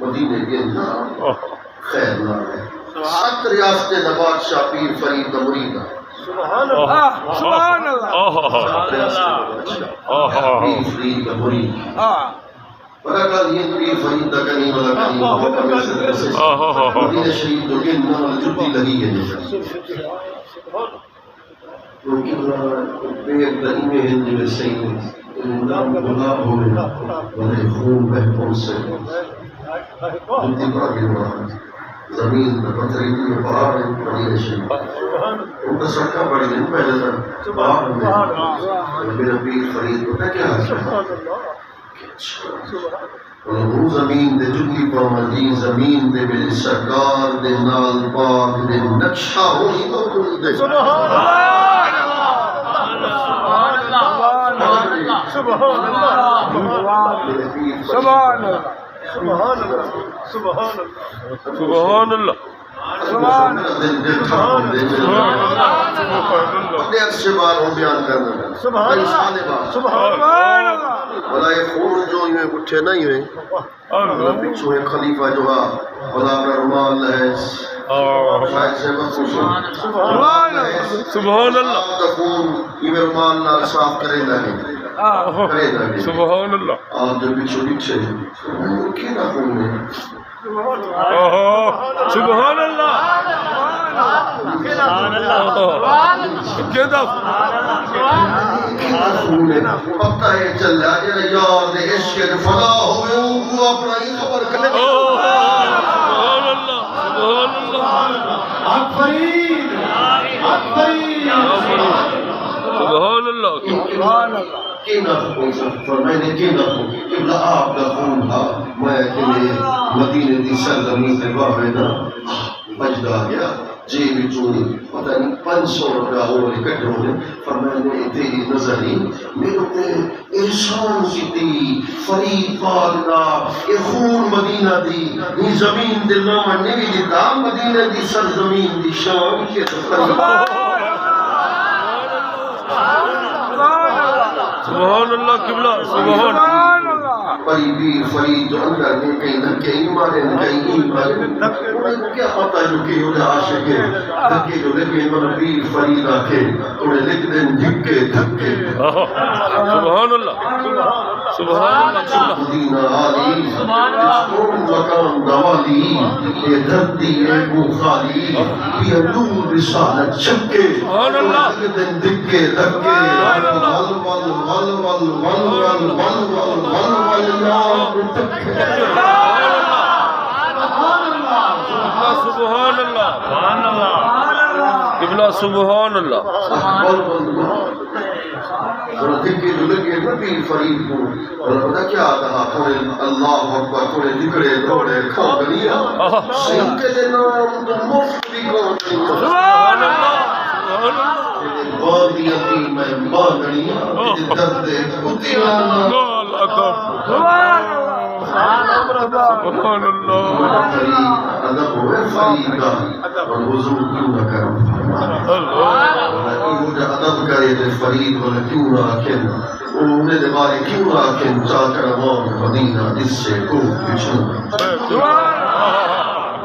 مدینے کے اندر خیر نہ ہے 7 ریاستیں نبات شاہ پیر فرید دا مرید سبحان اللہ سبحان اللہ پیر فرید دا مرید ولا قال پیر فرید دا کنی ولا کنی وقت میں سے مدینہ شریف دو گن نہ جبی لگی ہے لیکن بیگ دائمے ہند میں سید نام بلا ہوئے بڑے خون بہتون سے جنتی پڑا گروا زمین پتھریلی میں پہاڑ ہے مدینہ شریف ان کا سڑکہ بڑی دن پہلے تھا پہاڑ میں میرا پیر فرید پتہ کیا ہے وہ زمین دے جنتی پاؤں جی زمین دے میری سرکار دے نال پاک دے نقشہ ہوئی تو کل دے سبحان اللہ سبحان اللہ سبحان اللہ سبحان اللہ سبحان اللہ سبحان اپنے عرصے بار ہوں بیان کرنا سبحان اللہ بلا یہ خون جو ہی اٹھے نہیں ہوئے بلا پچھو ہے خلیفہ جو ہے بلا اپنا رمال ہے سبحان اللہ خون یہ رمال نال صاف کرے لگے سبحان اللہ آپ جو پچھو پچھے کینا خون ہے سبحان اللہ پتہ ہے چل رہا ہے یاد عشق فضا ہوئے وہ اپنا ہی خبر کرنے سبحان اللہ سبحان اللہ حق فرید حق فرید سبحان اللہ سبحان اللہ کینا خون فرمائنے کینا خون قبلہ آپ کا خون تھا میں کنے مدینے دی سرزمین سے باہینا بجدہ گیا جی بھی چونی پتہ نہیں 500 روپیہ ہو رہے کٹ ہو رہے فرمائنے تیری نظری میرے تے احسان سی تھی فرید پاکنا اے خون مدینہ دی یہ زمین دل نامہ نوی دیتا مدینہ دی سرزمین دی شام کے تفریح سبحان اللہ قبلہ سبحان اللہ قریبی فرید جو اندر نے کہیں دھکے ایمانے کہیں ایمانے انہیں کیا پتا جو کہ انہیں عاشق ہے دھکے جو لگے من پیر فرید آکے انہیں لکھ دیں دھکے دھکے سبحان اللہ سبحان اللہ مدینہ آلی اسکون مکان دوالی یہ دھرتی ہے وہ خالی یہ نور رسالت چھکے سبحان اللہ لکھ دیں دھکے دھکے ول ول ول ول ول ول ول ول ول سبحان اللہ قبلہ سبحان اللہ اور دھکے جو لگے نبی فرید کو اور پتہ کیا کہا تھوڑے اللہ اکبر تھوڑے دکڑے دوڑے کھا گلیا سنکے دے نام تو مفت بھی کون سبحان اللہ باندی اپنی میں باندنیا درد کتیاں سبحان اللہ فرید ادب ہوئے فرید کا اور وضو کیوں نہ کرم ادب کرے دے فرید والا کیوں نہ آکھن انہیں دے بارے کیوں نہ آکھن چاکر امام مدینہ جس سے کو بچھوں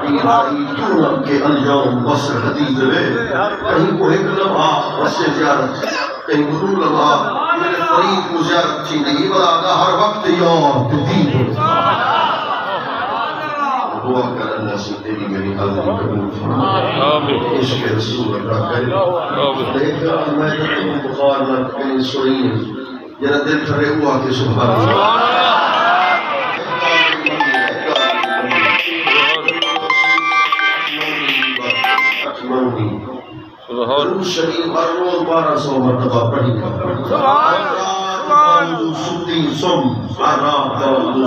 پیر فرید کیوں نہ کہ انجام بصر حدیث میں کہیں کو ایک لمحہ بسے زیارت کہیں بدو لمحہ میرے فرید کو زیارت تھی نہیں بلا دا ہر وقت یاد دید دعا کر اللہ سے تیری میری حاضری قبول فرما عشق رسول اللہ کرے دیکھا میں تم بخار نہ کہیں سوئی جرا دل ٹھرے ہوا کہ سبحان اللہ سبحان شریف ہر روز 1200 مرتبہ پڑھی سبحان ستی سم حرام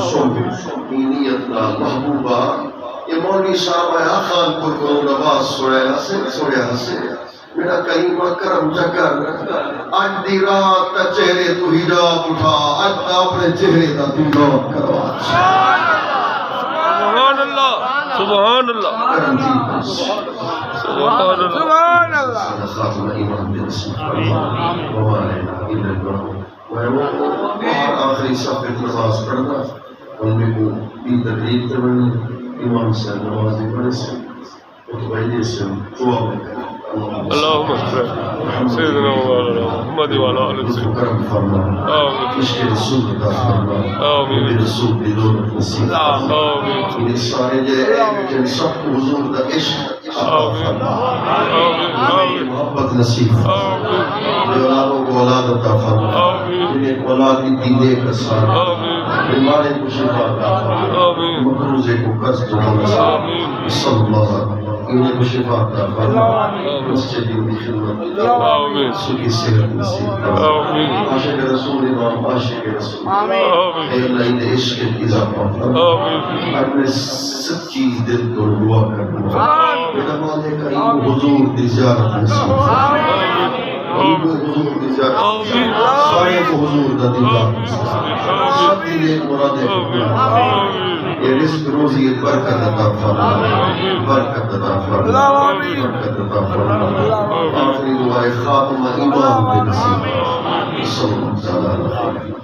سم نیت لا محبوبہ یہ مولوی صاحب ہے خان پور کو نواز سوڑے ہسے میرا کریمہ کرم چکر آج دی رات تا چہرے تو حجاب اٹھا آج تا اپنے چہرے تا تو نوٹ کروا سبحان اللہ سبحان اللہ سبحان اللہ خاتم ایمان بسم اللہ وعلینا الى اللہ اور آخری صفحہ نماز پڑھنا ان کو بھی تقریب کرنی امام سے نمازی پڑھے سے متوجہ سے دعا میں کریں اللهم صل سيدنا مولانا محمد وعلى آل سيدنا کرم فرما آمين عشق رسول عطا فرما آمين رسول کی دولت نصیب فرما آمين یہ سارے جو سب کو حضور کا عشق عطا فرما آمين محبت نصیب فرما آمين اولادوں کو اولاد عطا فرما آمين انہیں اولاد کی دینے کا سارا آمين بیمارے کو شفا عطا فرما آمين مقروضے کو قرض جمع نصیب آمين صلی اللہ علیہ وسلم انہیں کو شفا عطا فرما مسجدوں کی خدمت آمين سکی صحت نصیب فرما آمين عاشق رسول امام عاشق رسول آمين اے اللہ انہیں عشق اضافہ فرما آمين اپنے سچی دل کو دعا کرنا میرا مولا کریم حضور کی زیارت نصیب فرما حضور کی زیارت سارے کو حضور کا دیدار نصیب سب کی نیک مرادیں پورا یہ رزق روزی برکت عطا فرما برکت عطا فرما برکت عطا فرما آخری دعائے خاتمہ ایمان بے نصیب صلی اللہ علیہ وسلم